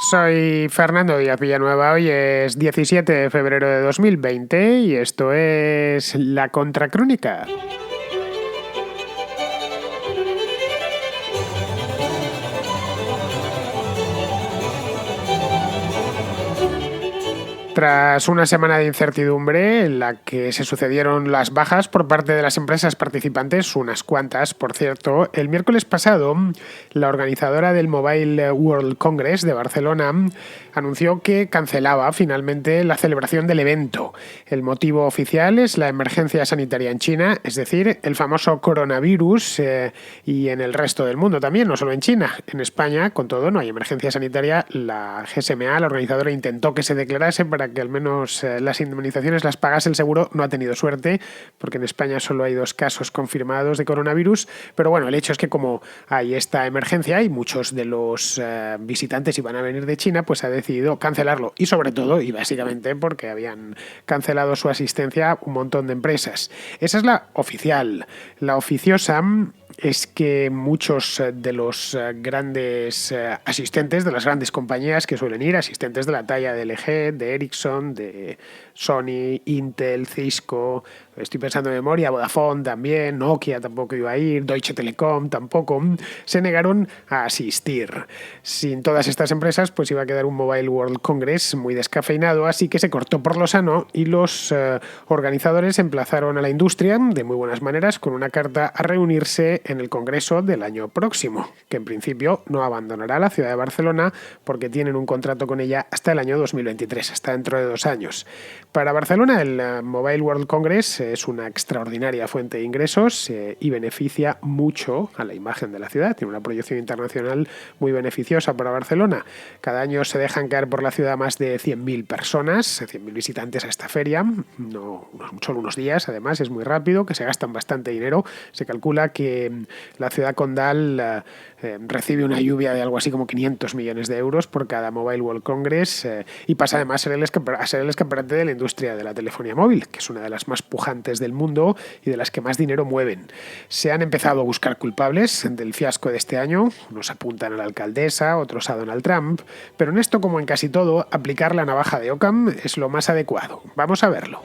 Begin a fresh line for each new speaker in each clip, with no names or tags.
Soy Fernando Díaz Villanueva, hoy es 17 de febrero de 2020 y esto es La Contracrónica. Tras una semana de incertidumbre en la que se sucedieron las bajas por parte de las empresas participantes, unas cuantas, por cierto, el miércoles pasado la organizadora del Mobile World Congress de Barcelona anunció que cancelaba finalmente la celebración del evento. El motivo oficial es la emergencia sanitaria en China, es decir, el famoso coronavirus, y en el resto del mundo también, no solo en China. En España, con todo, no hay emergencia sanitaria. La GSMA, la organizadora, intentó que se declarase para que al menos las indemnizaciones las pagase el seguro. No ha tenido suerte, porque en España solo hay 2 casos confirmados de coronavirus, pero bueno, el hecho es que como hay esta emergencia y muchos de los visitantes iban a venir de China, pues ha decidido cancelarlo, y sobre todo, y básicamente porque habían cancelado su asistencia un montón de empresas. Esa es la oficial. La oficiosa es que muchos de los grandes asistentes de las grandes compañías que suelen ir, asistentes de la talla de LG, de Ericsson, de Sony, Intel, Cisco, estoy pensando de memoria, Vodafone también, Nokia tampoco iba a ir, Deutsche Telekom tampoco, se negaron a asistir. Sin todas estas empresas, pues iba a quedar un Mobile World Congress muy descafeinado, así que se cortó por lo sano y los organizadores emplazaron a la industria de muy buenas maneras con una carta a reunirse en el Congreso del año próximo, que en principio no abandonará la ciudad de Barcelona porque tienen un contrato con ella hasta el año 2023, hasta dentro de 2 años. Para Barcelona, el Mobile World Congress es una extraordinaria fuente de ingresos y beneficia mucho a la imagen de la ciudad. Tiene una proyección internacional muy beneficiosa para Barcelona. Cada año se dejan caer por la ciudad más de 100.000 personas, 100.000 visitantes a esta feria. No solo unos días, además, es muy rápido, que se gastan bastante dinero. Se calcula que la ciudad condal recibe una lluvia de algo así como 500 millones de euros por cada Mobile World Congress y pasa además a ser el escaparate de la industria de la telefonía móvil, que es una de las más pujantes del mundo y de las que más dinero mueven. Se han empezado a buscar culpables del fiasco de este año. Unos apuntan a la alcaldesa, otros a Donald Trump, pero en esto, como en casi todo, aplicar la navaja de Occam es lo más adecuado. Vamos a verlo.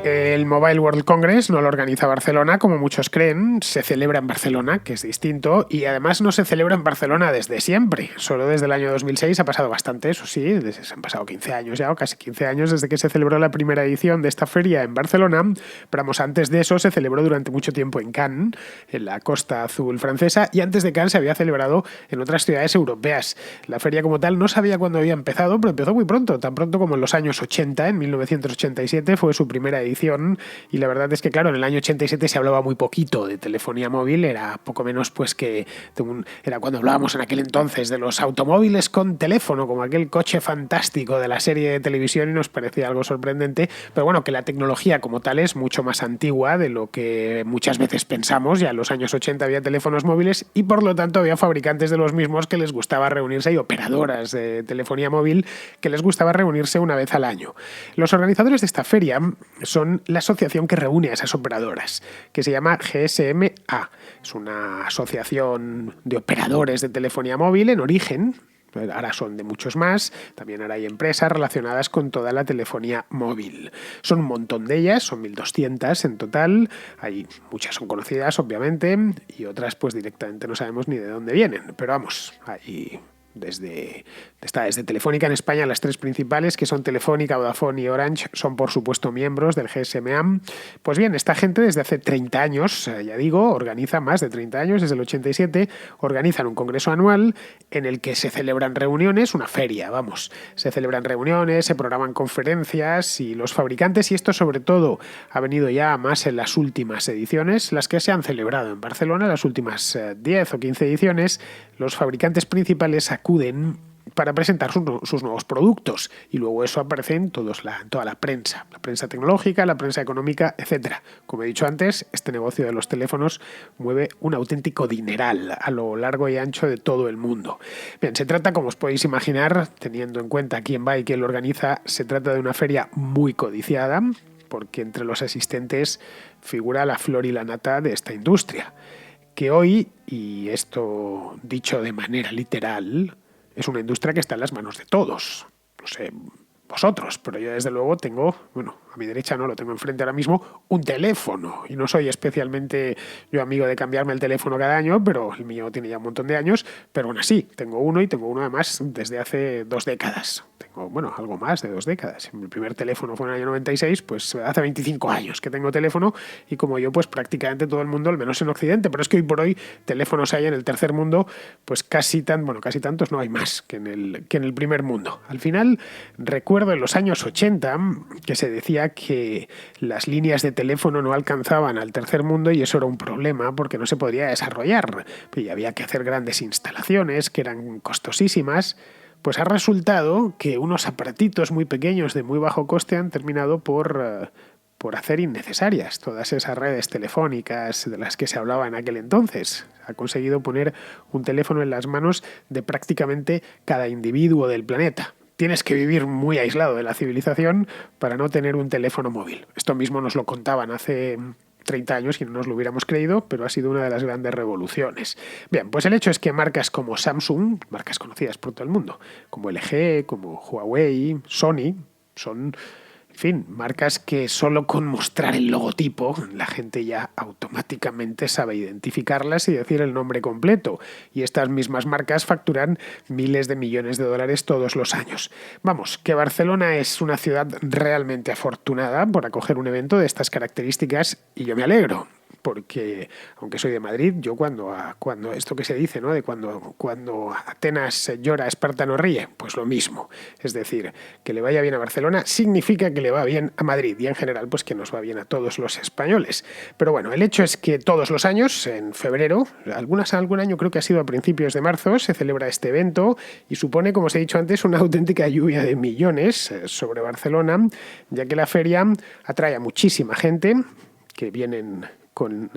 El Mobile World Congress no lo organiza Barcelona, como muchos creen, se celebra en Barcelona, que es distinto, y además no se celebra en Barcelona desde siempre. Solo desde el año 2006 ha pasado bastante, eso sí, se han pasado 15 años ya, o casi 15 años desde que se celebró la primera edición de esta feria en Barcelona, pero vamos, antes de eso se celebró durante mucho tiempo en Cannes, en la Costa Azul francesa, y antes de Cannes se había celebrado en otras ciudades europeas. La feria como tal no sabía cuándo había empezado, pero empezó muy pronto, tan pronto como en los años 80, en 1987 fue su primera edición. Y la verdad es que, claro, en el año 87 se hablaba muy poquito de telefonía móvil, era poco menos pues que era cuando hablábamos en aquel entonces de los automóviles con teléfono, como aquel coche fantástico de la serie de televisión, y nos parecía algo sorprendente, pero bueno, que la tecnología como tal es mucho más antigua de lo que muchas veces pensamos. Ya en los años 80 había teléfonos móviles y por lo tanto había fabricantes de los mismos que les gustaba reunirse, y operadoras de telefonía móvil que les gustaba reunirse una vez al año. Los organizadores de esta feria son la asociación que reúne a esas operadoras, que se llama GSMA. Es una asociación de operadores de telefonía móvil en origen. Ahora son de muchos más, también ahora hay empresas relacionadas con toda la telefonía móvil. Son un montón de ellas, son 1.200 en total, muchas son conocidas obviamente y otras pues directamente no sabemos ni de dónde vienen, pero vamos, hay desde Telefónica en España, las 3 principales, que son Telefónica, Vodafone y Orange, son por supuesto miembros del GSMA. Pues bien, esta gente desde hace 30 años, ya digo, organiza más de 30 años, desde el 87, organizan un congreso anual en el que se celebran reuniones, una feria, vamos, se celebran reuniones, se programan conferencias, y los fabricantes, y esto sobre todo ha venido ya más en las últimas ediciones, las que se han celebrado en Barcelona, las últimas 10 o 15 ediciones, los fabricantes principales acuden para presentar sus nuevos productos, y luego eso aparece en toda la prensa tecnológica, la prensa económica, etc. Como he dicho antes, este negocio de los teléfonos mueve un auténtico dineral a lo largo y ancho de todo el mundo. Bien, se trata, como os podéis imaginar, teniendo en cuenta quién va y quién lo organiza, se trata de una feria muy codiciada, porque entre los asistentes figura la flor y la nata de esta industria. que hoy, y esto dicho de manera literal, es una industria que está en las manos de todos. No sé vosotros, pero yo desde luego tengo, bueno, a mi derecha no lo tengo enfrente ahora mismo, un teléfono. Y no soy especialmente yo amigo de cambiarme el teléfono cada año, pero el mío tiene ya un montón de años, pero aún así, tengo uno y tengo uno además desde hace 2 décadas. Tengo, bueno, algo más de 2 décadas. Mi primer teléfono fue en el año 96, pues hace 25 años que tengo teléfono y como yo, pues prácticamente todo el mundo, al menos en Occidente, pero es que hoy por hoy teléfonos hay en el tercer mundo, pues casi tantos no hay más que en el primer mundo. Al final, recuerdo en los años 80 que se decía que las líneas de teléfono no alcanzaban al tercer mundo y eso era un problema porque no se podría desarrollar y había que hacer grandes instalaciones que eran costosísimas. Pues ha resultado que unos aparatitos muy pequeños de muy bajo coste han terminado por hacer innecesarias todas esas redes telefónicas de las que se hablaba en aquel entonces. Ha conseguido poner un teléfono en las manos de prácticamente cada individuo del planeta. Tienes que vivir muy aislado de la civilización para no tener un teléfono móvil. Esto mismo nos lo contaban hace 30 años y no nos lo hubiéramos creído, pero ha sido una de las grandes revoluciones. Bien, pues el hecho es que marcas como Samsung, marcas conocidas por todo el mundo, como LG, como Huawei, Sony, son, en fin, marcas que solo con mostrar el logotipo la gente ya automáticamente sabe identificarlas y decir el nombre completo. Y estas mismas marcas facturan miles de millones de dólares todos los años. Vamos, que Barcelona es una ciudad realmente afortunada por acoger un evento de estas características y yo me alegro. Porque, aunque soy de Madrid, yo cuando esto que se dice, ¿no? De cuando Atenas llora, Esparta no ríe, pues lo mismo. Es decir, que le vaya bien a Barcelona significa que le va bien a Madrid y en general pues que nos va bien a todos los españoles. Pero bueno, el hecho es que todos los años, en febrero, algún año creo que ha sido a principios de marzo, se celebra este evento y supone, como os he dicho antes, una auténtica lluvia de millones sobre Barcelona, ya que la feria atrae a muchísima gente que vienen con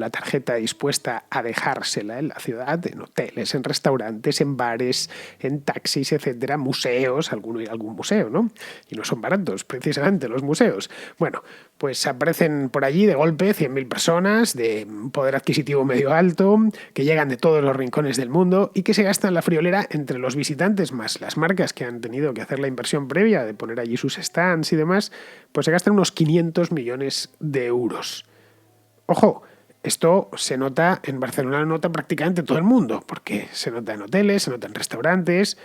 la tarjeta dispuesta a dejársela en la ciudad, en hoteles, en restaurantes, en bares, en taxis, etcétera, museos, alguno ir a algún museo, ¿no? Y no son baratos, precisamente, los museos. Bueno, pues aparecen por allí de golpe 100.000 personas de poder adquisitivo medio alto, que llegan de todos los rincones del mundo y que se gastan la friolera entre los visitantes más las marcas que han tenido que hacer la inversión previa de poner allí sus stands y demás, pues se gastan unos 500 millones de euros. Ojo, esto se nota en Barcelona, lo nota prácticamente todo el mundo, porque se nota en hoteles, se nota en restaurantes,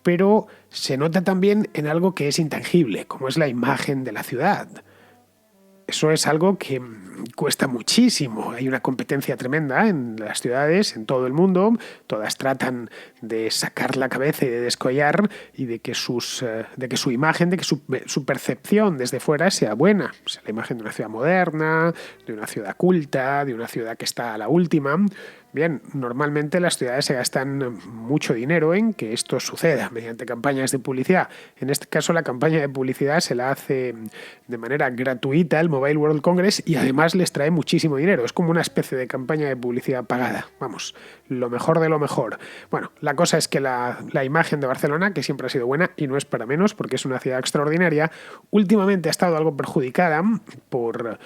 pero se nota también en algo que es intangible, como es la imagen de la ciudad. Eso es algo que cuesta muchísimo. Hay una competencia tremenda en las ciudades, en todo el mundo. Todas tratan de sacar la cabeza y de descollar y de que su imagen, de que su percepción desde fuera sea buena. O sea, la imagen de una ciudad moderna, de una ciudad culta, de una ciudad que está a la última. Bien, normalmente las ciudades se gastan mucho dinero en que esto suceda mediante campañas de publicidad. En este caso, la campaña de publicidad se la hace de manera gratuita el Mobile World Congress y además les trae muchísimo dinero. Es como una especie de campaña de publicidad pagada. Vamos, lo mejor de lo mejor. Bueno, la cosa es que la imagen de Barcelona, que siempre ha sido buena y no es para menos porque es una ciudad extraordinaria, últimamente ha estado algo perjudicada por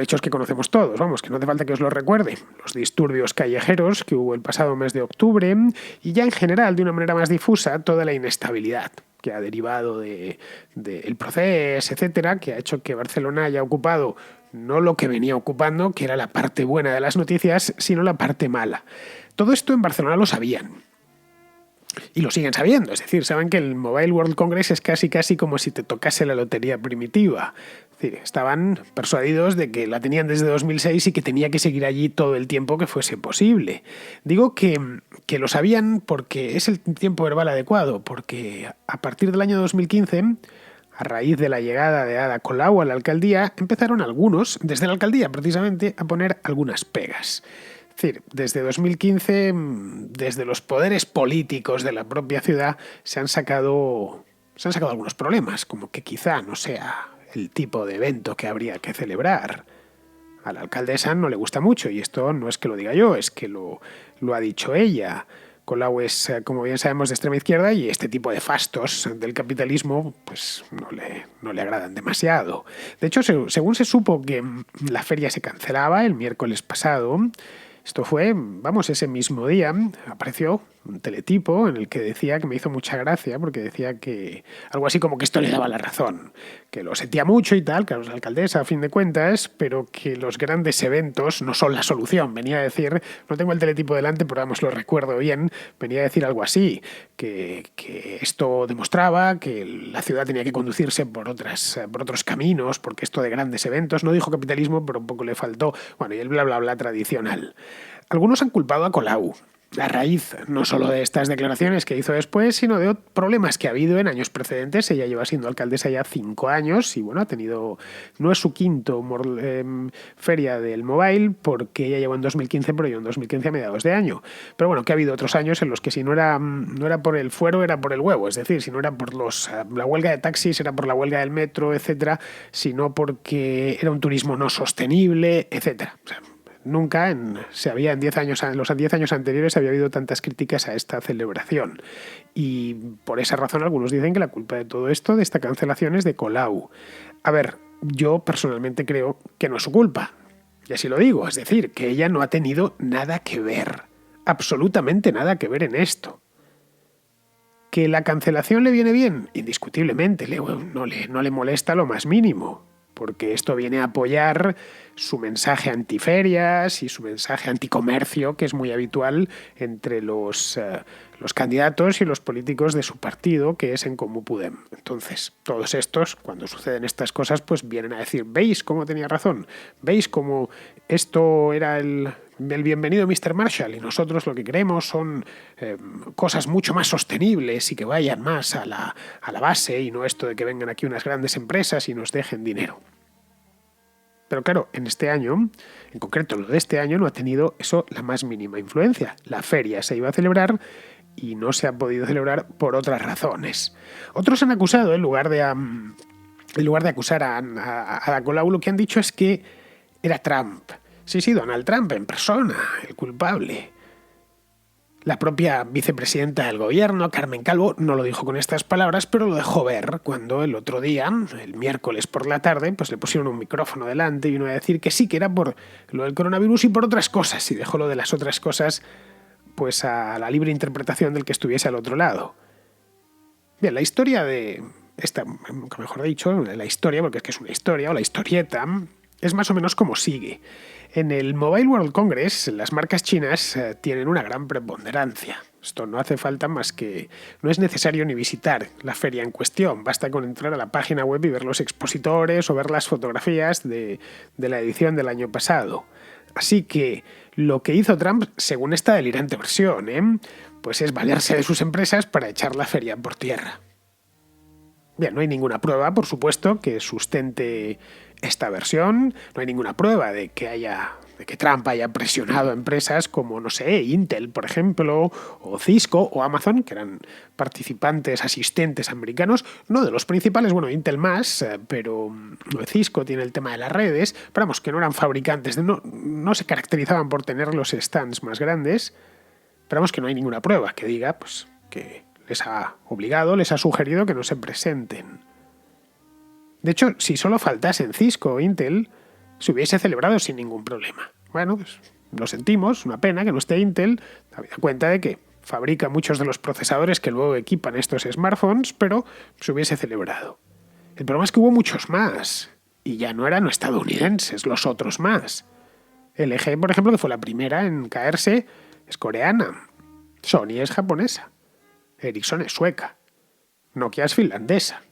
hechos que conocemos todos, vamos, que no hace falta que os lo recuerde. Los disturbios callejeros que hubo el pasado mes de octubre y ya en general, de una manera más difusa, toda la inestabilidad que ha derivado del proceso, etcétera, que ha hecho que Barcelona haya ocupado no lo que venía ocupando, que era la parte buena de las noticias, sino la parte mala. Todo esto en Barcelona lo sabían. Y lo siguen sabiendo, es decir, saben que el Mobile World Congress es casi como si te tocase la lotería primitiva. Es decir, estaban persuadidos de que la tenían desde 2006 y que tenía que seguir allí todo el tiempo que fuese posible. Digo que lo sabían porque es el tiempo verbal adecuado, porque a partir del año 2015, a raíz de la llegada de Ada Colau a la alcaldía, empezaron algunos, desde la alcaldía precisamente, a poner algunas pegas. Es decir, desde 2015, desde los poderes políticos de la propia ciudad, se han sacado algunos problemas, como que quizá no sea el tipo de evento que habría que celebrar. A la alcaldesa no le gusta mucho, y esto no es que lo diga yo, es que lo ha dicho ella. Colau es, como bien sabemos, de extrema izquierda y este tipo de fastos del capitalismo pues no le agradan demasiado. De hecho, según se supo que la feria se cancelaba el miércoles pasado, Esto fue, vamos, ese mismo día apareció un teletipo en el que decía, que me hizo mucha gracia, porque decía que algo así como que esto le daba la razón, que lo sentía mucho y tal, que era la alcaldesa a fin de cuentas, pero que los grandes eventos no son la solución. Venía a decir, no tengo el teletipo delante, pero vamos, lo recuerdo bien, venía a decir algo así, que esto demostraba que la ciudad tenía que conducirse por otros caminos, porque esto de grandes eventos, no dijo capitalismo, pero un poco le faltó, bueno, y el bla bla bla tradicional. Algunos han culpado a Colau, a raíz no solo de estas declaraciones que hizo después, sino de problemas que ha habido en años precedentes. Ella lleva siendo alcaldesa ya 5 años y bueno, ha tenido, no es su quinto feria del mobile, porque ella llegó en 2015, pero yo en 2015 a mediados de año. Pero bueno, que ha habido otros años en los que si no era por el fuero, era por el huevo. Es decir, si no era por la huelga de taxis, era por la huelga del metro, etcétera, sino porque era un turismo no sostenible, etcétera. O sea, nunca en los 10 años anteriores había habido tantas críticas a esta celebración. Y por esa razón algunos dicen que la culpa de todo esto, de esta cancelación, es de Colau. A ver, yo personalmente creo que no es su culpa. Y así lo digo, es decir, que ella no ha tenido nada que ver, absolutamente nada que ver en esto. ¿Que la cancelación le viene bien? Indiscutiblemente, no le molesta lo más mínimo, porque esto viene a apoyar su mensaje antiferias y su mensaje anticomercio, que es muy habitual entre los candidatos y los políticos de su partido, que es En Comú Podem. Entonces, todos estos, cuando suceden estas cosas, pues vienen a decir, ¿veis cómo tenía razón? ¿Veis cómo esto era el bienvenido Mr. Marshall y nosotros lo que queremos son cosas mucho más sostenibles y que vayan más a la base y no esto de que vengan aquí unas grandes empresas y nos dejen dinero? Pero claro, en este año, en concreto lo de este año, no ha tenido eso la más mínima influencia. La feria se iba a celebrar y no se ha podido celebrar por otras razones. Otros han acusado, en lugar de acusar a Colau, lo que han dicho es que era Trump. Sí, Donald Trump en persona, el culpable. La propia vicepresidenta del gobierno, Carmen Calvo, no lo dijo con estas palabras, pero lo dejó ver cuando el otro día, el miércoles por la tarde, pues le pusieron un micrófono delante y vino a decir que sí, que era por lo del coronavirus y por otras cosas, y dejó lo de las otras cosas pues a la libre interpretación del que estuviese al otro lado. Bien, la historia de esta, mejor dicho, la historia, porque es que es una historia, o la historieta, es más o menos como sigue. En el Mobile World Congress, las marcas chinas tienen una gran preponderancia. Esto no hace falta más que... No es necesario ni visitar la feria en cuestión. Basta con entrar a la página web y ver los expositores o ver las fotografías de la edición del año pasado. Así que lo que hizo Trump, según esta delirante versión, pues es valerse de sus empresas para echar la feria por tierra. Bien, no hay ninguna prueba, por supuesto, que sustente esta versión. No hay ninguna prueba de que Trump haya presionado a empresas como, no sé, Intel, por ejemplo, o Cisco o Amazon, que eran participantes, asistentes americanos, no de los principales, bueno, Intel más, pero Cisco tiene el tema de las redes, pero vamos, que no eran fabricantes, no se caracterizaban por tener los stands más grandes, pero vamos, que no hay ninguna prueba que diga, pues, que les ha obligado, les ha sugerido que no se presenten. De hecho, si solo faltasen Cisco o Intel, se hubiese celebrado sin ningún problema. Bueno, pues lo sentimos, una pena que no esté Intel, habida cuenta de que fabrica muchos de los procesadores que luego equipan estos smartphones, pero se hubiese celebrado. El problema es que hubo muchos más, y ya no eran estadounidenses, los otros más. LG, por ejemplo, que fue la primera en caerse, es coreana. Sony es japonesa. Ericsson es sueca. Nokia es finlandesa.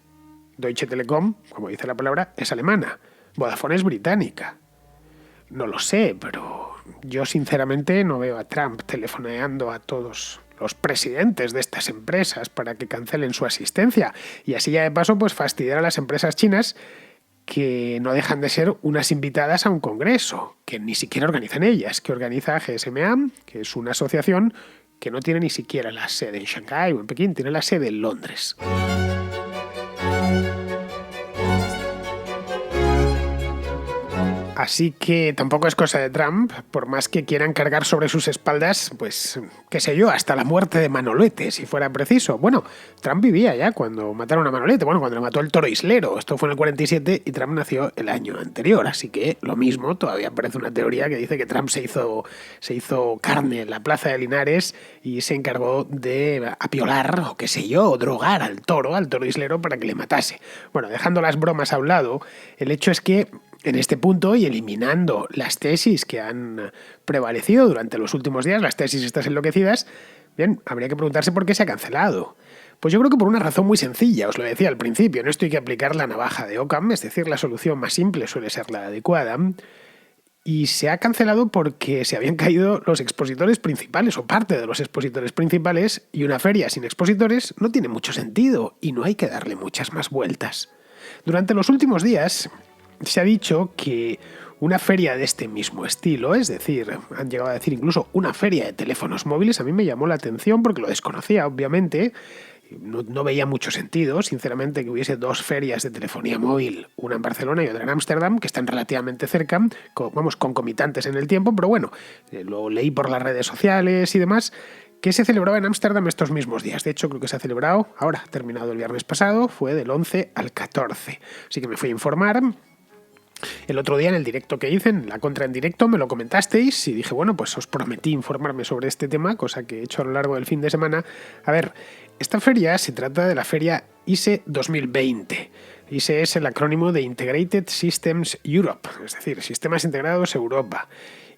Deutsche Telekom, como dice la palabra, es alemana. Vodafone es británica. No lo sé, pero yo sinceramente no veo a Trump telefoneando a todos los presidentes de estas empresas para que cancelen su asistencia. Y así ya de paso pues fastidiar a las empresas chinas que no dejan de ser unas invitadas a un congreso, que ni siquiera organizan ellas, que organiza GSMA, que es una asociación que no tiene ni siquiera la sede en Shanghái o en Pekín, tiene la sede en Londres. Así que tampoco es cosa de Trump, por más que quieran cargar sobre sus espaldas, pues, qué sé yo, hasta la muerte de Manolete, si fuera preciso. Bueno, Trump vivía ya cuando mataron a Manolete, bueno, cuando le mató el toro islero. Esto fue en el 47 y Trump nació el año anterior, así que lo mismo, todavía parece una teoría que dice que Trump se hizo carne en la plaza de Linares y se encargó de apiolar, o qué sé yo, o drogar al toro islero para que le matase. Bueno, dejando las bromas a un lado, el hecho es que en este punto, y eliminando las tesis que han prevalecido durante los últimos días, las tesis estas enloquecidas, bien, habría que preguntarse por qué se ha cancelado. Pues yo creo que por una razón muy sencilla, os lo decía al principio, en esto hay que aplicar la navaja de Occam, es decir, la solución más simple suele ser la adecuada, y se ha cancelado porque se habían caído los expositores principales o parte de los expositores principales, y una feria sin expositores no tiene mucho sentido y no hay que darle muchas más vueltas. Durante los últimos días se ha dicho que una feria de este mismo estilo, es decir, han llegado a decir incluso una feria de teléfonos móviles, a mí me llamó la atención porque lo desconocía, obviamente. No veía mucho sentido, sinceramente, que hubiese dos ferias de telefonía móvil, una en Barcelona y otra en Ámsterdam, que están relativamente cerca, concomitantes en el tiempo, pero bueno, lo leí por las redes sociales y demás, que se celebraba en Ámsterdam estos mismos días. De hecho, creo que se ha celebrado ahora, terminado el viernes pasado, fue del 11 al 14. Así que me fui a informar. El otro día en el directo que hice, en la contra en directo, me lo comentasteis y dije, bueno, pues os prometí informarme sobre este tema, cosa que he hecho a lo largo del fin de semana. A ver, esta feria se trata de la feria ISE 2020. ISE es el acrónimo de Integrated Systems Europe, es decir, Sistemas Integrados Europa.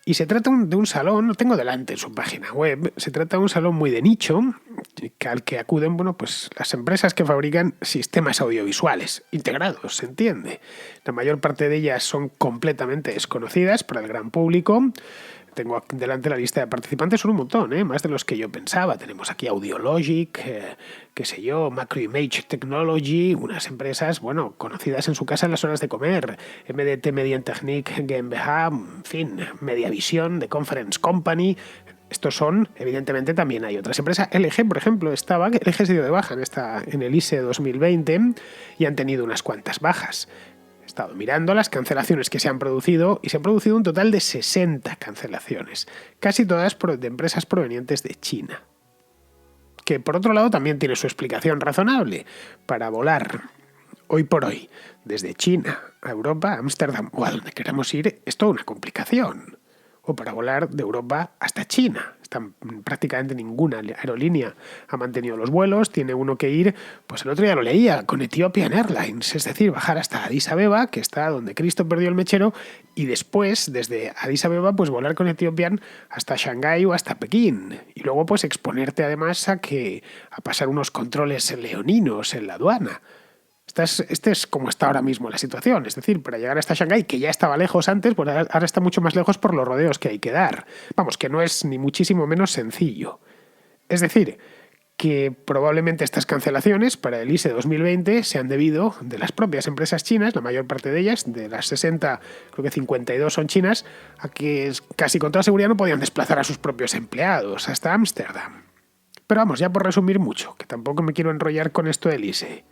Y se trata de un salón, lo tengo delante en su página web, se trata de un salón muy de nicho al que acuden, bueno, pues las empresas que fabrican sistemas audiovisuales integrados, se entiende. La mayor parte de ellas son completamente desconocidas para el gran público. Tengo delante la lista de participantes, son un montón, más de los que yo pensaba. Tenemos aquí Audiologic, qué sé yo, Macro Image Technology, unas empresas, bueno, conocidas en su casa en las horas de comer, MDT Medientechnik GmbH, en fin, Mediavisión, The Conference Company. Estos son, evidentemente, también hay otras empresas. LG, por ejemplo, LG se dio de baja en el ISE 2020 y han tenido unas cuantas bajas. He estado mirando las cancelaciones que se han producido y se han producido un total de 60 cancelaciones, casi todas de empresas provenientes de China. Que por otro lado también tiene su explicación razonable. Para volar hoy por hoy desde China a Europa, a Ámsterdam o a donde queramos ir, es toda una complicación. O para volar de Europa hasta China. Prácticamente ninguna aerolínea ha mantenido los vuelos, tiene uno que ir, pues el otro día lo leía, con Ethiopian Airlines, es decir, bajar hasta Addis Abeba, que está donde Cristo perdió el mechero, y después, desde Addis Abeba, pues volar con Ethiopian hasta Shanghái o hasta Pekín, y luego pues exponerte además a pasar unos controles leoninos en la aduana. Este es como está ahora mismo la situación. Es decir, para llegar hasta Shanghái, que ya estaba lejos antes, pues ahora está mucho más lejos por los rodeos que hay que dar. Vamos, que no es ni muchísimo menos sencillo. Es decir, que probablemente estas cancelaciones para el ISE 2020 se han debido de las propias empresas chinas, la mayor parte de ellas, de las 60, creo que 52 son chinas, a que casi con toda seguridad no podían desplazar a sus propios empleados hasta Ámsterdam. Pero vamos, ya por resumir mucho, que tampoco me quiero enrollar con esto del ISE.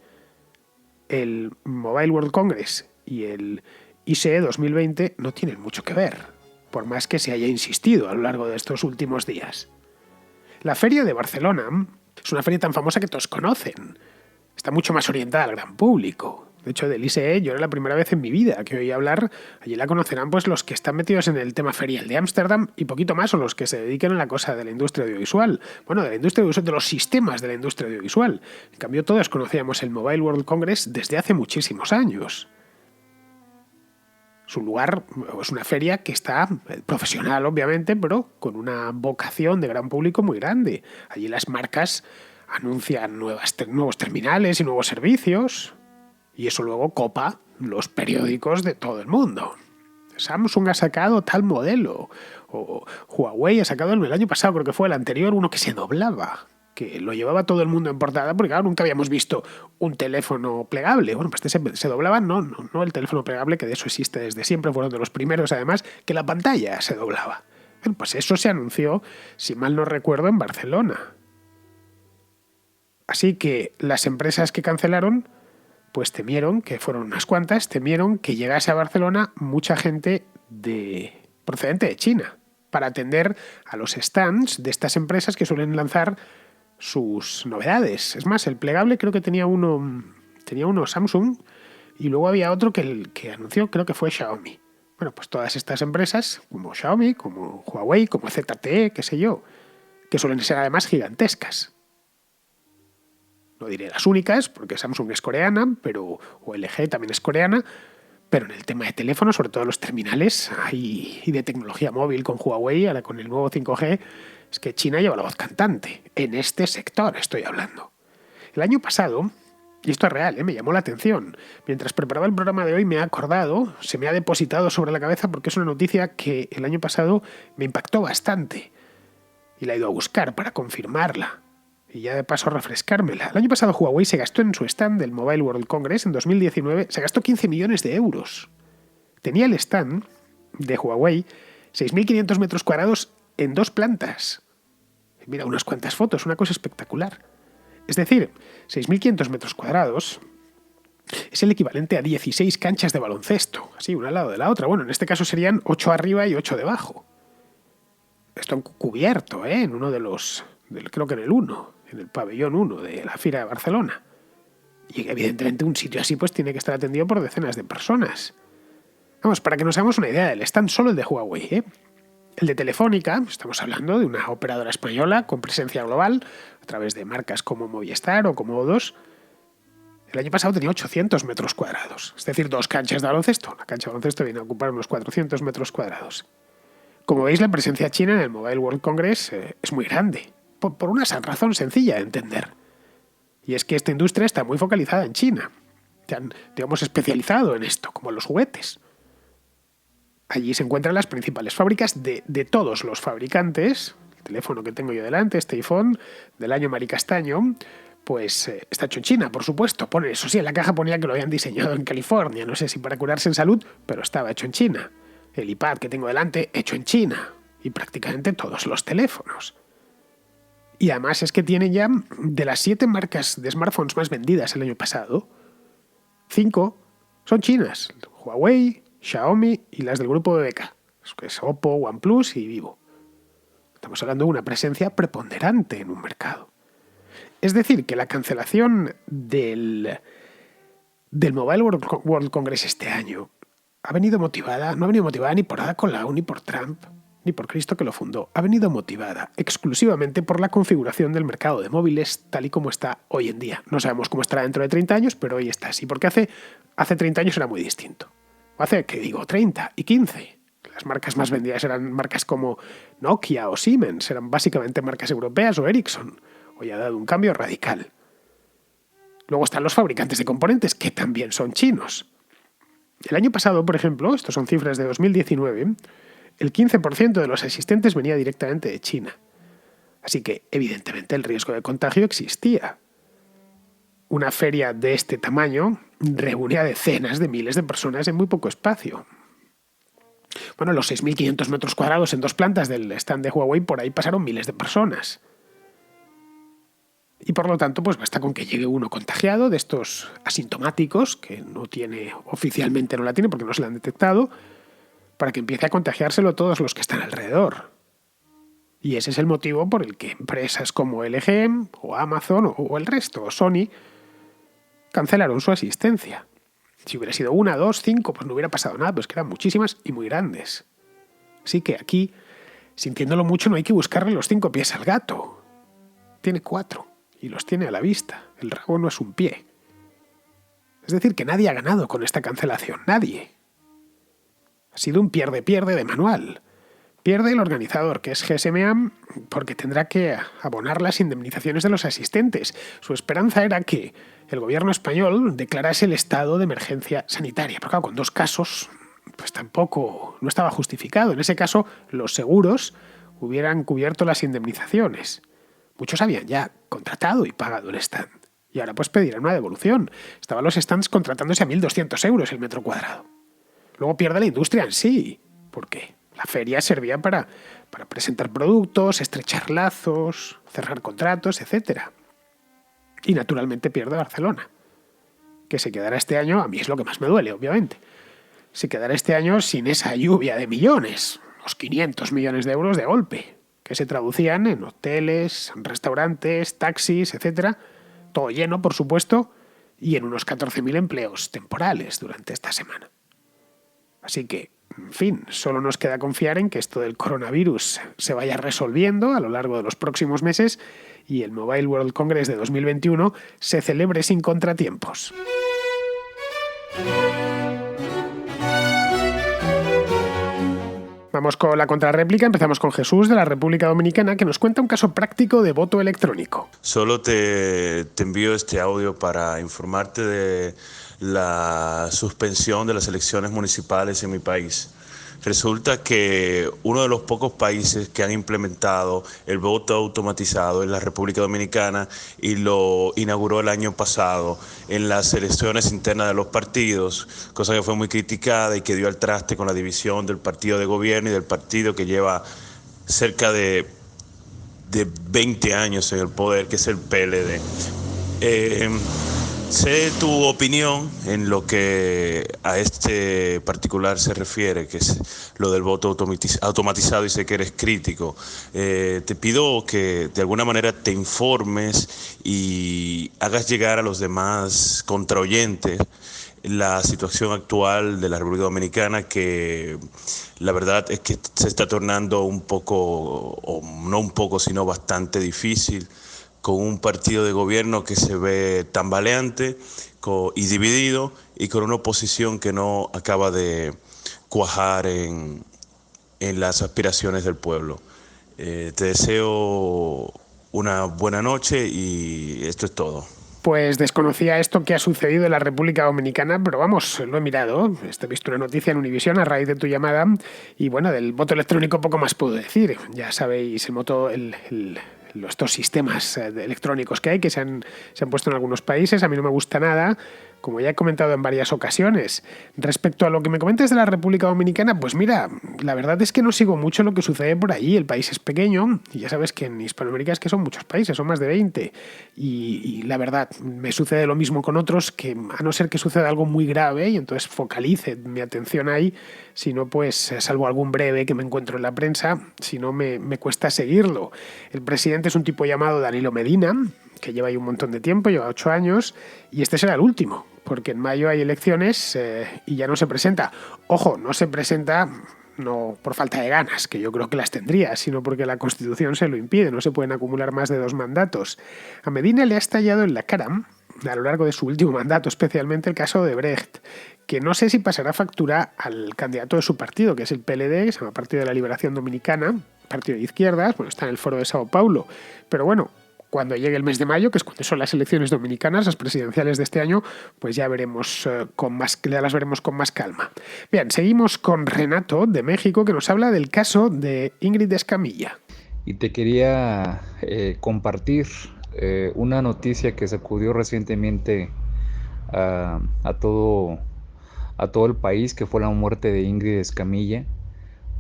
El Mobile World Congress y el ISE 2020 no tienen mucho que ver, por más que se haya insistido a lo largo de estos últimos días. La feria de Barcelona es una feria tan famosa que todos conocen. Está mucho más orientada al gran público. De hecho, del ISE yo era la primera vez en mi vida que oí hablar. Allí la conocerán pues los que están metidos en el tema ferial de Ámsterdam y poquito más, o los que se dediquen a la cosa de la industria audiovisual. Bueno, de la industria audiovisual, de los sistemas de la industria audiovisual. En cambio, todos conocíamos el Mobile World Congress desde hace muchísimos años. Su lugar es una feria que está profesional, obviamente, pero con una vocación de gran público muy grande. Allí las marcas anuncian nuevos terminales y nuevos servicios. Y eso luego copa los periódicos de todo el mundo. Samsung ha sacado tal modelo, o Huawei ha sacado el año pasado, creo que fue el anterior, uno que se doblaba, que lo llevaba todo el mundo en portada, porque claro, nunca habíamos visto un teléfono plegable. Bueno, pues se doblaba, no el teléfono plegable, que de eso existe desde siempre, fueron de los primeros además, que la pantalla se doblaba. Bueno, pues eso se anunció, si mal no recuerdo, en Barcelona. Así que las empresas que cancelaron, pues temieron, que fueron unas cuantas, temieron que llegase a Barcelona mucha gente procedente de China para atender a los stands de estas empresas que suelen lanzar sus novedades. Es más, el plegable creo que tenía uno Samsung y luego había otro que el que anunció creo que fue Xiaomi. Bueno, pues todas estas empresas, como Xiaomi, como Huawei, como ZTE, qué sé yo, que suelen ser además gigantescas. No diré las únicas, porque Samsung es coreana, o LG también es coreana, pero en el tema de teléfonos, sobre todo en los terminales y de tecnología móvil con Huawei, ahora con el nuevo 5G, es que China lleva la voz cantante. En este sector estoy hablando. El año pasado, y esto es real, me llamó la atención, mientras preparaba el programa de hoy me he acordado, se me ha depositado sobre la cabeza porque es una noticia que el año pasado me impactó bastante. Y la he ido a buscar para confirmarla. Y ya de paso refrescármela. El año pasado Huawei se gastó en su stand del Mobile World Congress en 2019, se gastó 15 millones de euros. Tenía el stand de Huawei 6.500 metros cuadrados en 2 plantas. Mira, unas cuantas fotos, una cosa espectacular. Es decir, 6.500 metros cuadrados es el equivalente a 16 canchas de baloncesto, así, una al lado de la otra. Bueno, en este caso serían 8 arriba y 8 debajo. Esto cubierto, en uno de los, creo que en el 1, en el pabellón 1 de la Fira de Barcelona. Y evidentemente un sitio así pues tiene que estar atendido por decenas de personas. Vamos, para que nos hagamos una idea del stand solo el de Huawei, El de Telefónica, estamos hablando de una operadora española con presencia global a través de marcas como Movistar o como O2. El año pasado tenía 800 metros cuadrados, es decir, 2 canchas de baloncesto. La cancha de baloncesto viene a ocupar unos 400 metros cuadrados. Como veis, la presencia china en el Mobile World Congress es muy grande, por una razón sencilla de entender. Y es que esta industria está muy focalizada en China. Se han, digamos, especializado en esto, como los juguetes. Allí se encuentran las principales fábricas de todos los fabricantes. El teléfono que tengo yo delante, este iPhone, del año Maricastaño, pues está hecho en China, por supuesto. Eso sí, en la caja ponía que lo habían diseñado en California, no sé si para curarse en salud, pero estaba hecho en China. El iPad que tengo delante, hecho en China. Y prácticamente todos los teléfonos. Y además es que tienen ya, de las 7 marcas de smartphones más vendidas el año pasado, 5 son chinas. Huawei, Xiaomi y las del grupo BBK, que es Oppo, OnePlus y Vivo. Estamos hablando de una presencia preponderante en un mercado. Es decir, que la cancelación del Mobile World Congress este año no ha venido motivada ni por Ada Colau, ni por Trump, ni por Cristo que lo fundó. Ha venido motivada exclusivamente por la configuración del mercado de móviles tal y como está hoy en día. No sabemos cómo estará dentro de 30 años, pero hoy está así, porque hace 30 años era muy distinto. Hace, 30 y 15. Las marcas más vendidas eran marcas como Nokia o Siemens, eran básicamente marcas europeas o Ericsson. Hoy ha dado un cambio radical. Luego están los fabricantes de componentes, que también son chinos. El año pasado, por ejemplo, estos son cifras de 2019, el 15% de los asistentes venía directamente de China. Así que, evidentemente, el riesgo de contagio existía. Una feria de este tamaño reúne a decenas de miles de personas en muy poco espacio. Bueno, los 6.500 metros cuadrados en 2 plantas del stand de Huawei, por ahí pasaron miles de personas. Y por lo tanto, pues basta con que llegue uno contagiado de estos asintomáticos, que oficialmente no la tiene porque no se la han detectado, para que empiece a contagiárselo todos los que están alrededor. Y ese es el motivo por el que empresas como LG, o Amazon, o el resto, o Sony, cancelaron su asistencia. Si hubiera sido 1, 2, 5, pues no hubiera pasado nada, pero es que eran muchísimas y muy grandes. Así que aquí, sintiéndolo mucho, no hay que buscarle los 5 pies al gato. Tiene 4 y los tiene a la vista. El rabo no es un pie. Es decir, que nadie ha ganado con esta cancelación. Nadie. Ha sido un pierde-pierde de manual. Pierde el organizador, que es GSMA, porque tendrá que abonar las indemnizaciones de los asistentes. Su esperanza era que el gobierno español declarase el estado de emergencia sanitaria. Pero claro, con 2 casos, pues tampoco no estaba justificado. En ese caso, los seguros hubieran cubierto las indemnizaciones. Muchos habían ya contratado y pagado el stand. Y ahora pues pedirán una devolución. Estaban los stands contratándose a 1.200 euros el metro cuadrado. Luego pierde la industria en sí. ¿Por qué? La feria servía para presentar productos, estrechar lazos, cerrar contratos, etc. Y naturalmente pierde Barcelona, que se quedará este año. A mí es lo que más me duele, obviamente. se quedará este año sin esa lluvia de millones, los 500 millones de euros de golpe, que se traducían en hoteles, restaurantes, taxis, etcétera, todo lleno, por supuesto, y en unos 14.000 empleos temporales durante esta semana. Así que, en fin, solo nos queda confiar en que esto del coronavirus se vaya resolviendo a lo largo de los próximos meses y el Mobile World Congress de 2021 se celebre sin contratiempos. Vamos con la contrarréplica. Empezamos con Jesús de la República Dominicana, que nos cuenta un caso práctico de voto electrónico.
Solo te envío este audio para informarte de la suspensión de las elecciones municipales en mi país. Resulta que uno de los pocos países que han implementado el voto automatizado es la República Dominicana, y lo inauguró el año pasado en las elecciones internas de los partidos, cosa que fue muy criticada y que dio al traste con la división del partido de gobierno y del partido que lleva cerca de 20 años en el poder, que es el PLD. Sé tu opinión en lo que a este particular se refiere, que es lo del voto automatizado, y sé que eres crítico. Te pido que de alguna manera te informes y hagas llegar a los demás contraoyentes la situación actual de la República Dominicana, que la verdad es que se está tornando un poco, o no un poco, sino bastante difícil, con un partido de gobierno que se ve tambaleante y dividido, y con una oposición que no acaba de cuajar en las aspiraciones del pueblo. Te deseo una buena noche y esto es todo.
Pues desconocía esto que ha sucedido en la República Dominicana, pero vamos, lo he mirado. He visto una noticia en Univisión a raíz de tu llamada y bueno, del voto electrónico poco más puedo decir. Ya sabéis, estos sistemas electrónicos que hay, que se han puesto en algunos países, a mí no me gusta nada, como ya he comentado en varias ocasiones. Respecto a lo que me comentas de la República Dominicana, pues mira, la verdad es que no sigo mucho lo que sucede por allí. El país es pequeño y ya sabes que en Hispanoamérica es que son muchos países, son más de 20. Y la verdad, me sucede lo mismo con otros, que a no ser que suceda algo muy grave y entonces focalice mi atención ahí, si no, pues salvo algún breve que me encuentro en la prensa, si no me cuesta seguirlo. El presidente es un tipo llamado Danilo Medina, que lleva ahí un montón de tiempo, lleva 8 años, y este será el último, porque en mayo hay elecciones y ya no se presenta. Ojo, no se presenta no por falta de ganas, que yo creo que las tendría, sino porque la Constitución se lo impide, no se pueden acumular más de 2 mandatos. A Medina le ha estallado en la cara, a lo largo de su último mandato, especialmente el caso de Brecht, que no sé si pasará factura al candidato de su partido, que es el PLD, que se llama Partido de la Liberación Dominicana, partido de izquierdas, bueno, está en el Foro de Sao Paulo, pero bueno, cuando llegue el mes de mayo, que es cuando son las elecciones dominicanas, las presidenciales de este año, pues ya veremos ya las veremos con más calma. Bien, seguimos con Renato de México, que nos habla del caso de Ingrid Escamilla.
Y te quería compartir una noticia que sacudió recientemente a todo el país, que fue la muerte de Ingrid Escamilla,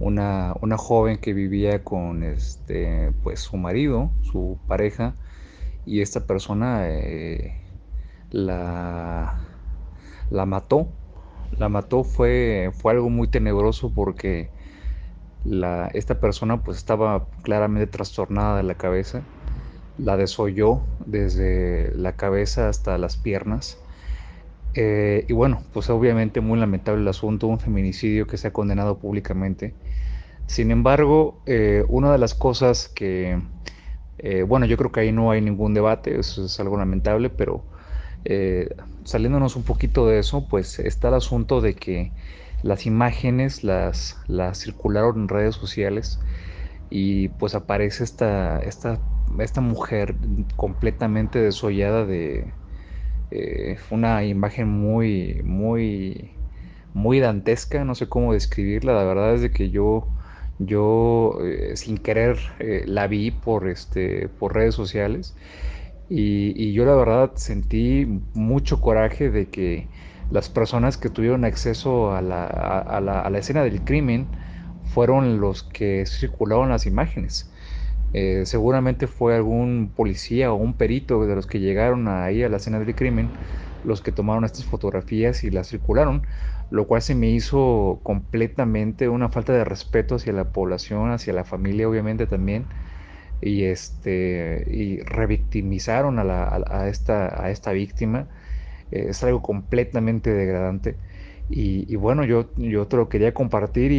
una joven que vivía con pues su marido, su pareja, y esta persona la mató. Fue algo muy tenebroso porque esta persona pues estaba claramente trastornada de la cabeza, la desolló desde la cabeza hasta las piernas. Y bueno, pues obviamente muy lamentable el asunto, un feminicidio que se ha condenado públicamente. Sin embargo, una de las cosas que, bueno, yo creo que ahí no hay ningún debate, eso es algo lamentable, pero saliéndonos un poquito de eso, pues está el asunto de que las imágenes las circularon en redes sociales y pues aparece esta mujer completamente desollada una imagen muy dantesca, no sé cómo describirla. La verdad es de que yo sin querer la vi por redes sociales y yo la verdad sentí mucho coraje de que las personas que tuvieron acceso a la escena del crimen fueron los que circularon las imágenes. Seguramente fue algún policía o un perito de los que llegaron ahí a la escena del crimen los que tomaron estas fotografías y las circularon, lo cual se me hizo completamente una falta de respeto hacia la población, hacia la familia obviamente también, y revictimizaron a esta víctima. Es algo completamente degradante. Y bueno, yo te lo quería compartir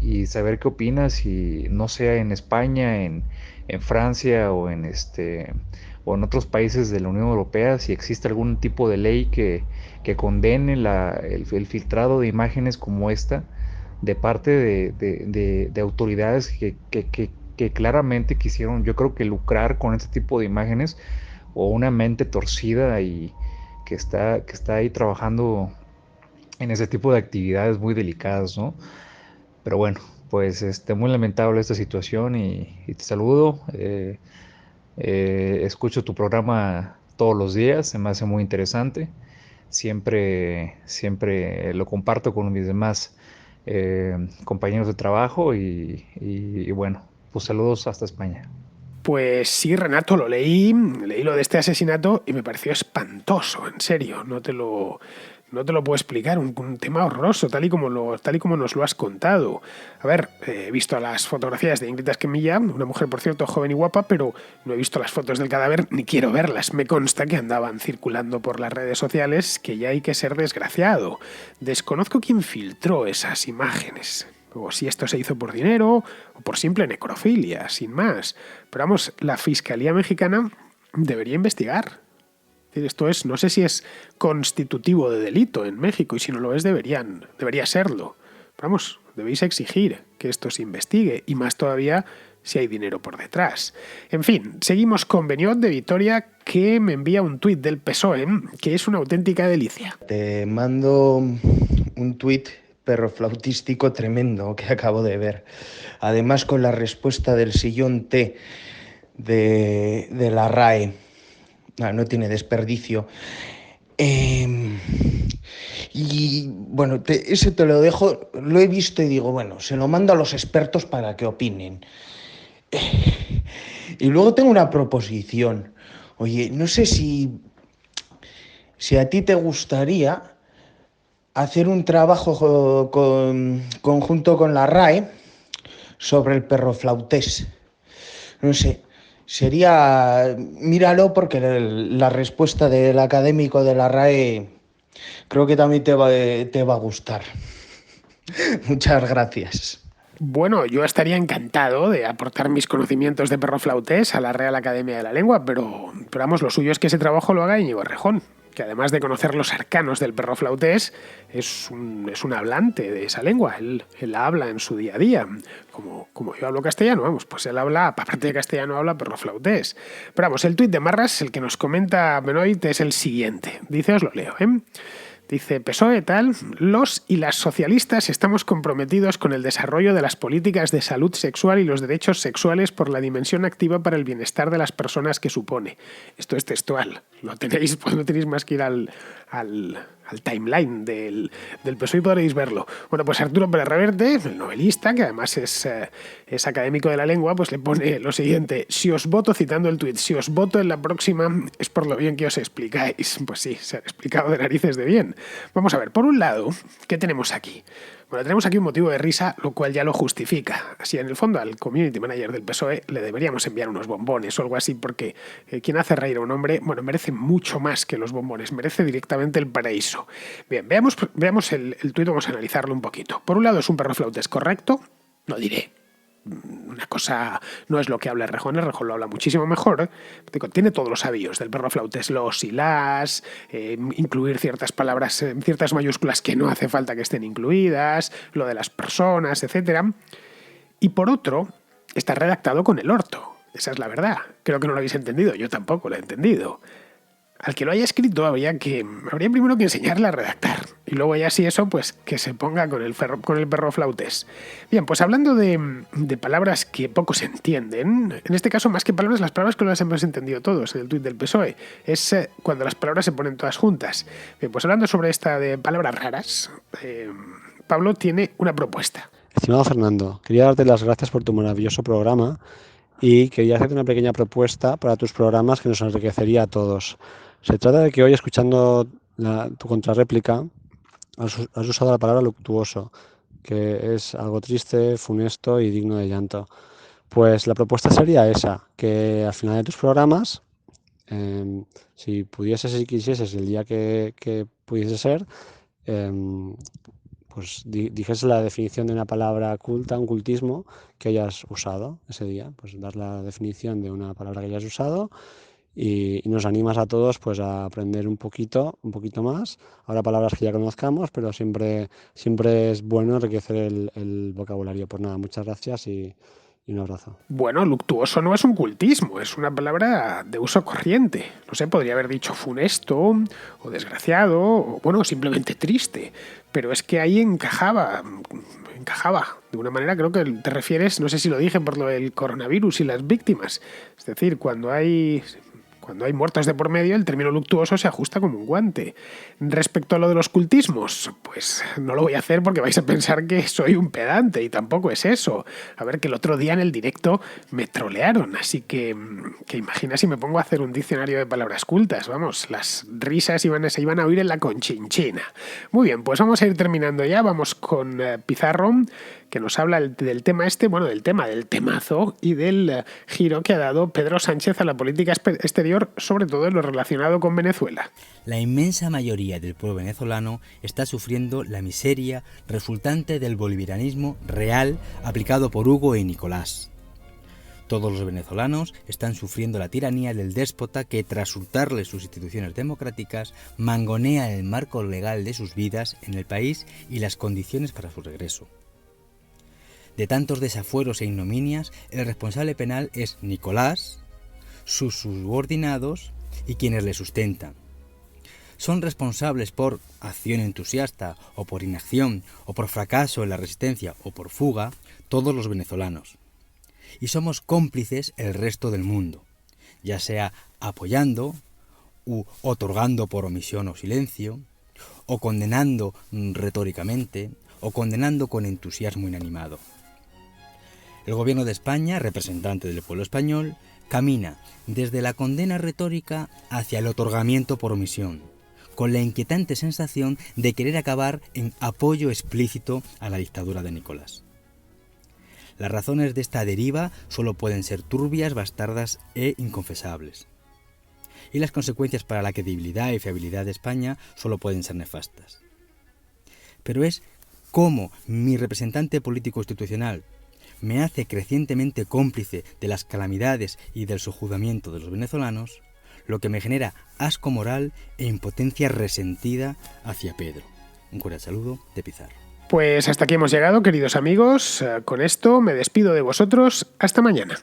y saber qué opinas, y no sea en España, en Francia o en otros países de la Unión Europea, si existe algún tipo de ley que condene el filtrado de imágenes como esta de parte de autoridades que claramente quisieron, yo creo que lucrar con este tipo de imágenes, o una mente torcida y que está ahí trabajando en ese tipo de actividades muy delicadas, ¿no? Pero bueno, pues muy lamentable esta situación y te saludo. Escucho tu programa todos los días, se me hace muy interesante. Siempre lo comparto con mis demás compañeros de trabajo y bueno, pues saludos hasta España.
Pues sí, Renato, leí lo de este asesinato y me pareció espantoso, en serio, no te lo puedo explicar, un tema horroroso, tal y como nos lo has contado. A ver, he visto las fotografías de Ingrid Esquemilla, una mujer, por cierto, joven y guapa, pero no he visto las fotos del cadáver ni quiero verlas. Me consta que andaban circulando por las redes sociales, que ya hay que ser desgraciado. Desconozco quién filtró esas imágenes, o si esto se hizo por dinero o por simple necrofilia, sin más. Pero vamos, la Fiscalía Mexicana debería investigar. Esto es, no sé si es constitutivo de delito en México, y si no lo es, debería serlo. Pero vamos, debéis exigir que esto se investigue, y más todavía si hay dinero por detrás. En fin, seguimos con Beniot de Vitoria, que me envía un tuit del PSOE, que es una auténtica delicia.
Te mando un tuit perroflautístico tremendo que acabo de ver. Además, con la respuesta del sillón T de la RAE. No tiene desperdicio. Y bueno, ese te lo dejo, lo he visto y digo, bueno, se lo mando a los expertos para que opinen. Y luego tengo una proposición. Oye, no sé si a ti te gustaría hacer un trabajo conjunto con la RAE sobre el perroflautés. No sé, míralo, porque la respuesta del académico de la RAE creo que también te va a gustar. Muchas gracias.
Bueno, yo estaría encantado de aportar mis conocimientos de perroflautés a la Real Academia de la Lengua, pero vamos, lo suyo es que ese trabajo lo haga Íñigo Errejón, que además de conocer los arcanos del perroflautés, es un hablante de esa lengua. Él habla en su día a día. Como yo hablo castellano, vamos, pues él habla, aparte de castellano, habla perroflautés. Pero vamos, el tuit de Marras, el que nos comenta Benoit, es el siguiente. Dice, os lo leo, Dice, PSOE tal, los y las socialistas estamos comprometidos con el desarrollo de las políticas de salud sexual y los derechos sexuales por la dimensión activa para el bienestar de las personas que supone. Esto es textual, lo tenéis, pues no tenéis más que ir al timeline del PSOE y podréis verlo. Bueno, pues Arturo Pérez Reverte, el novelista, que además es académico de la lengua, pues le pone lo siguiente: si os voto, citando el tuit, si os voto en la próxima es por lo bien que os explicáis. Pues sí, se han explicado de narices de bien. Vamos a ver, por un lado, ¿qué tenemos aquí? Bueno, tenemos aquí un motivo de risa, lo cual ya lo justifica. Así, en el fondo, al community manager del PSOE le deberíamos enviar unos bombones o algo así, porque quien hace reír a un hombre, bueno, merece mucho más que los bombones, merece directamente el paraíso. Bien, veamos el tuit, vamos a analizarlo un poquito. Por un lado, ¿es un perroflautés correcto? No diré. Una cosa no es lo que habla Errejón lo habla muchísimo mejor. Tiene todos los avíos del perroflautés, los y las, incluir ciertas palabras, ciertas mayúsculas que no hace falta que estén incluidas, lo de las personas, etc. Y por otro, está redactado con el orto. Esa es la verdad. Creo que no lo habéis entendido, yo tampoco lo he entendido. Al que lo haya escrito habría primero que enseñarle a redactar, y luego ya si eso, pues que se ponga con el perroflautés. Bien, pues hablando de palabras que poco se entienden, en este caso más que palabras, las palabras que no las hemos entendido todos en el tuit del PSOE, es cuando las palabras se ponen todas juntas. Bien, pues hablando sobre esta de palabras raras, Pablo tiene una propuesta.
Estimado Fernando, quería darte las gracias por tu maravilloso programa y quería hacerte una pequeña propuesta para tus programas que nos enriquecería a todos. Se trata de que hoy, escuchando tu contrarréplica, has usado la palabra luctuoso, que es algo triste, funesto y digno de llanto. Pues la propuesta sería esa, que al final de tus programas, si pudieses y quisieses el día que pudiese ser, pues dijese la definición de una palabra culta, un cultismo que hayas usado ese día. Pues dar la definición de una palabra que hayas usado y nos animas a todos pues a aprender un poquito más. Habrá palabras que ya conozcamos, pero siempre es bueno enriquecer el vocabulario. Pues nada, muchas gracias y un abrazo.
Bueno, luctuoso no es un cultismo, es una palabra de uso corriente. No sé, podría haber dicho funesto o desgraciado o, bueno, simplemente triste. Pero es que ahí encajaba. De una manera, creo que te refieres, no sé si lo dije, por lo del coronavirus y las víctimas. Es decir, cuando hay muertos de por medio, el término luctuoso se ajusta como un guante. Respecto a lo de los cultismos, pues no lo voy a hacer porque vais a pensar que soy un pedante y tampoco es eso. A ver, que el otro día en el directo me trolearon, así que imagina si me pongo a hacer un diccionario de palabras cultas. Vamos, las risas se iban a oír en la Conchinchina. Muy bien, pues vamos a ir terminando ya. Vamos con Pizarro, que nos habla del tema del temazo y del giro que ha dado Pedro Sánchez a la política exterior, sobre todo en lo relacionado con Venezuela.
La inmensa mayoría del pueblo venezolano está sufriendo la miseria resultante del bolivarianismo real aplicado por Hugo y Nicolás. Todos los venezolanos están sufriendo la tiranía del déspota que, tras hurtarles sus instituciones democráticas, mangonea el marco legal de sus vidas en el país y las condiciones para su regreso. De tantos desafueros e ignominias, el responsable penal es Nicolás, sus subordinados y quienes le sustentan. Son responsables por acción entusiasta o por inacción o por fracaso en la resistencia o por fuga todos los venezolanos. Y somos cómplices el resto del mundo, ya sea apoyando u otorgando por omisión o silencio, o condenando retóricamente, o condenando con entusiasmo inanimado. El gobierno de España, representante del pueblo español, camina desde la condena retórica hacia el otorgamiento por omisión, con la inquietante sensación de querer acabar en apoyo explícito a la dictadura de Nicolás. Las razones de esta deriva solo pueden ser turbias, bastardas e inconfesables. Y las consecuencias para la credibilidad y fiabilidad de España solo pueden ser nefastas. Pero es cómo mi representante político institucional me hace crecientemente cómplice de las calamidades y del sojuzgamiento de los venezolanos, lo que me genera asco moral e impotencia resentida hacia Pedro. Un cordial saludo de Pizarro.
Pues hasta aquí hemos llegado, queridos amigos. Con esto me despido de vosotros. Hasta mañana.